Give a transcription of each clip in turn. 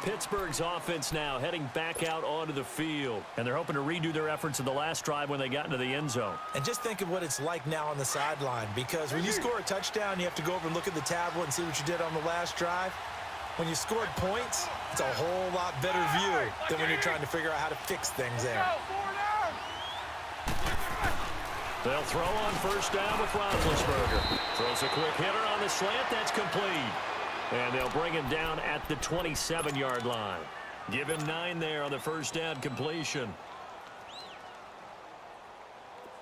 Pittsburgh's offense now heading back out onto the field. And they're hoping to redo their efforts in the last drive when they got into the end zone. And just think of what it's like now on the sideline, because when you score a touchdown, you have to go over and look at the tablet and see what you did on the last drive. When you scored points, it's a whole lot better view than when you're trying to figure out how to fix things there. They'll throw on first down with Roethlisberger. Throws a quick hitter on the slant. That's complete. And they'll bring him down at the 27-yard line. Give him 9 there on the first down completion.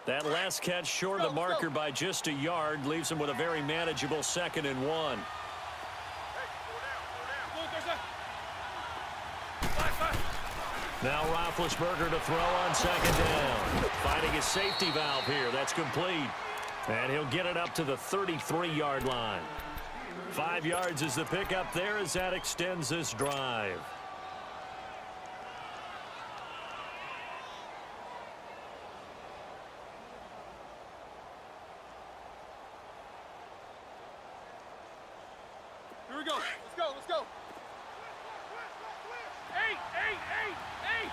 That last catch short of the marker by just a yard leaves him with a very manageable 2nd and 1. Now Roethlisberger to throw on 2nd down. Finding his safety valve here. That's complete. And he'll get it up to the 33-yard line. 5 yards is the pickup there as that extends this drive. Here we go. Let's go. Let's go. 8, 8, 8, 8.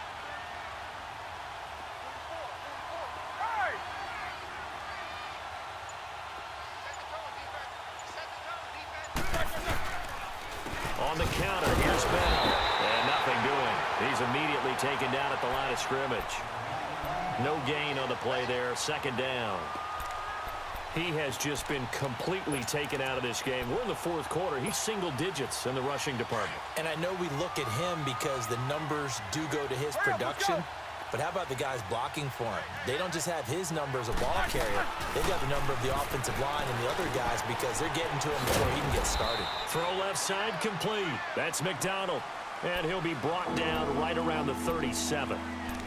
On the counter, here's Bell. And nothing doing. He's immediately taken down at the line of scrimmage. No gain on the play there. 2nd down. He has just been completely taken out of this game. We're in the 4th quarter. He's single digits in the rushing department. And I know we look at him because the numbers do go to his production. But how about the guys blocking for him? They don't just have his number as a ball carrier. They've got the number of the offensive line and the other guys because they're getting to him before he can get started. Throw left side complete. That's McDonald. And he'll be brought down right around the 37.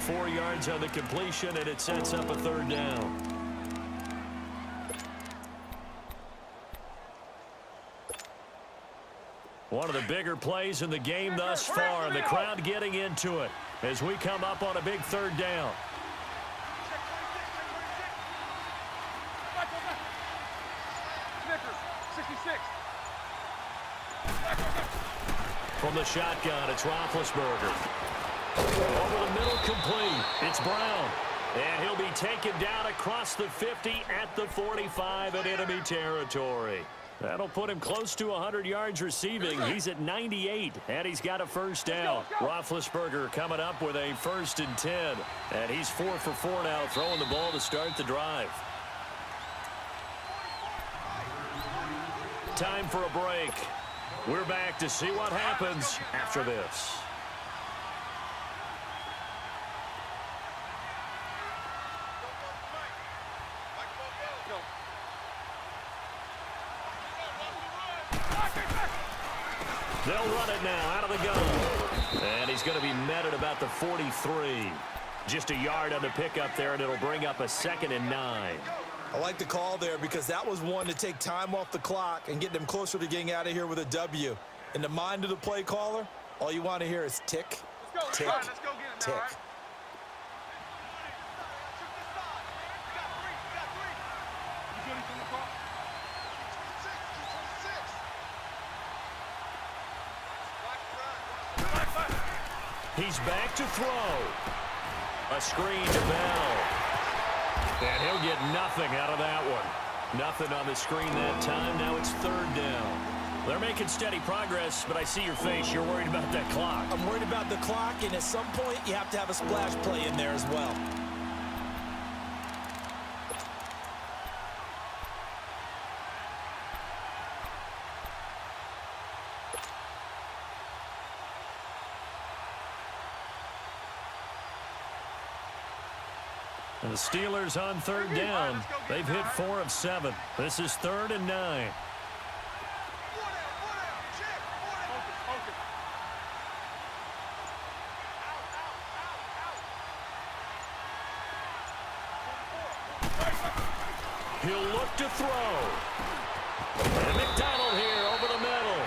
4 yards on the completion, and it sets up a 3rd down. One of the bigger plays in the game thus far, and the crowd getting into it as we come up on a big 3rd down. From the shotgun, it's Roethlisberger. Over the middle, complete. It's Brown. And he'll be taken down across the 50 at the 45 in enemy territory. That'll put him close to 100 yards receiving. He's at 98, and he's got a 1st down. Roethlisberger coming up with a 1st and 10. And he's 4 for 4 now, throwing the ball to start the drive. Time for a break. We're back to see what happens after this. They'll run it now out of the gun. And he's going to be met at about the 43. Just a yard on the pickup there, and it'll bring up a 2nd and 9. I like the call there because that was one to take time off the clock and get them closer to getting out of here with a W. In the mind of the play caller, all you want to hear is tick, tick, tick. He's back to throw. A screen to Bell. And he'll get nothing out of that one. Nothing on the screen that time. Now it's 3rd down. They're making steady progress, but I see your face. You're worried about that clock. I'm worried about the clock, and at some point, you have to have a splash play in there as well. And the Steelers on 3rd down. They've hit 4 of 7. This is 3rd and 9. He'll look to throw. And McDonald here over the middle.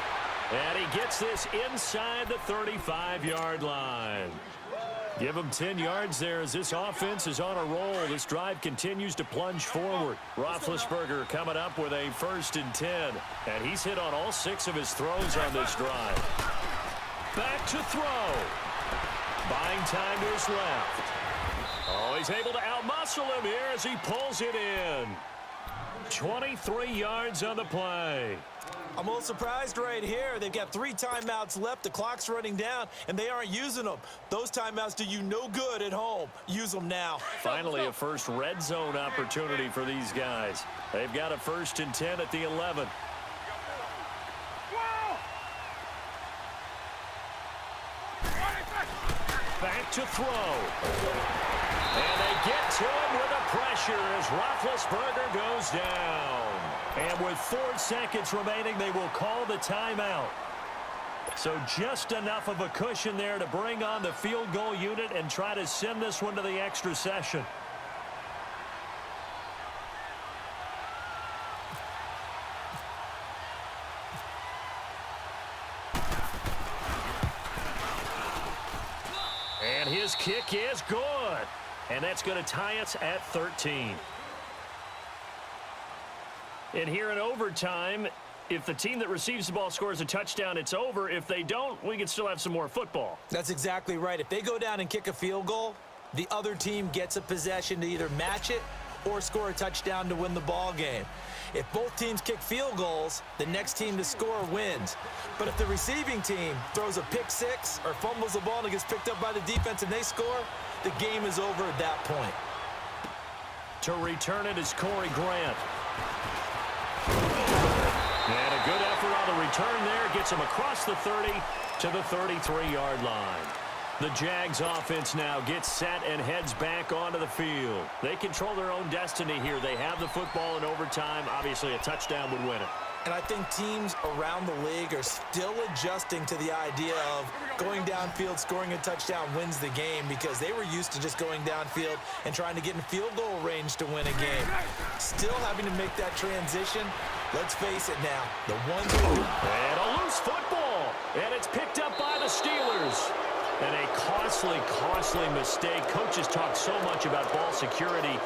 And he gets this inside the 35-yard line. Give him 10 yards there as this offense is on a roll. This drive continues to plunge forward. Roethlisberger coming up with a 1st and 10. And he's hit on all 6 of his throws on this drive. Back to throw. Buying time to his left. Oh, he's able to outmuscle him here as he pulls it in. 23 yards on the play. I'm a little surprised right here. They've got 3 timeouts left. The clock's running down, and they aren't using them. Those timeouts do you no good at home. Use them now. Finally, a first red zone opportunity for these guys. They've got a 1st and 10 at the 11. Back to throw. And they get to him with the pressure as Roethlisberger goes down. And with 4 seconds remaining, they will call the timeout. So just enough of a cushion there to bring on the field goal unit and try to send this one to the extra session. And his kick is good. And that's going to tie us at 13. And here in overtime, if the team that receives the ball scores a touchdown, it's over. If they don't, we can still have some more football. That's exactly right. If they go down and kick a field goal, the other team gets a possession to either match it or score a touchdown to win the ball game. If both teams kick field goals, the next team to score wins. But if the receiving team throws a pick 6 or fumbles the ball and it gets picked up by the defense and they score, the game is over at that point. To return it is Corey Grant. And a good effort on the return there. Gets him across the 30 to the 33-yard line. The Jags offense now gets set and heads back onto the field. They control their own destiny here. They have the football in overtime. Obviously, a touchdown would win it. And I think teams around the league are still adjusting to the idea of going downfield, scoring a touchdown wins the game, because they were used to just going downfield and trying to get in field goal range to win a game. Still having to make that transition. Let's face it now. The ones who... And a loose football. And it's picked up by the Steelers. And a costly, costly mistake. Coaches talk so much about ball security.